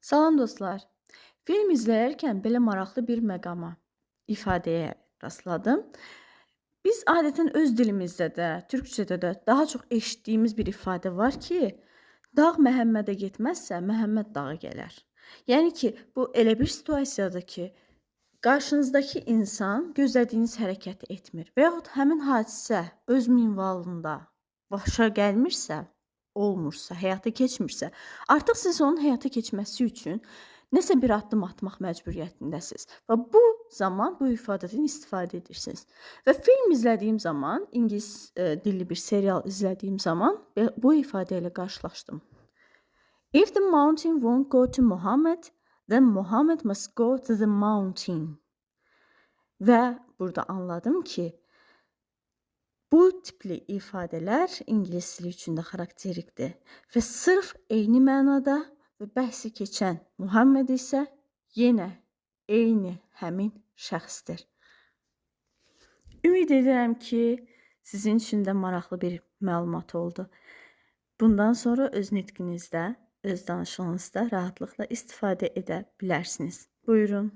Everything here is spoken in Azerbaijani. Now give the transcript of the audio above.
Salam dostlar. Film izləyərkən belə maraqlı bir məqama, ifadəyə rastladım. Biz adətən öz dilimizdə də, türkcədə də daha çox eşitdiyimiz bir ifadə var ki, dağ Məhəmmədə getməzsə, Məhəmməd dağa gələr. Yəni ki, bu elə bir situasiyadır ki, qarşınızdakı insan gözlədiyiniz hərəkəti etmir və yaxud həmin hadisə öz minvalında başa gəlmirsə, olmursa, həyata keçmirsə, artıq siz onun həyata keçməsi üçün nəsə bir addım atmaq məcburiyyətindəsiz və bu zaman bu ifadədən istifadə edirsiniz. Və film izlədiyim zaman, ingilis dilli bir serial izlədiyim zaman bu ifadə ilə qarşılaşdım. If the mountain won't go to Muhammad, then Muhammad must go to the mountain. Və burada anladım ki, bu tipli ifadələr ingilis dili üçün də xarakterikdir və sırf eyni mənada və bəhsi keçən Muhammed isə yenə eyni həmin şəxsdir. Ümid edirəm ki, sizin üçün də maraqlı bir məlumat oldu. Bundan sonra öz nitqinizdə, öz danışığınızda rahatlıqla istifadə edə bilərsiniz. Buyurun.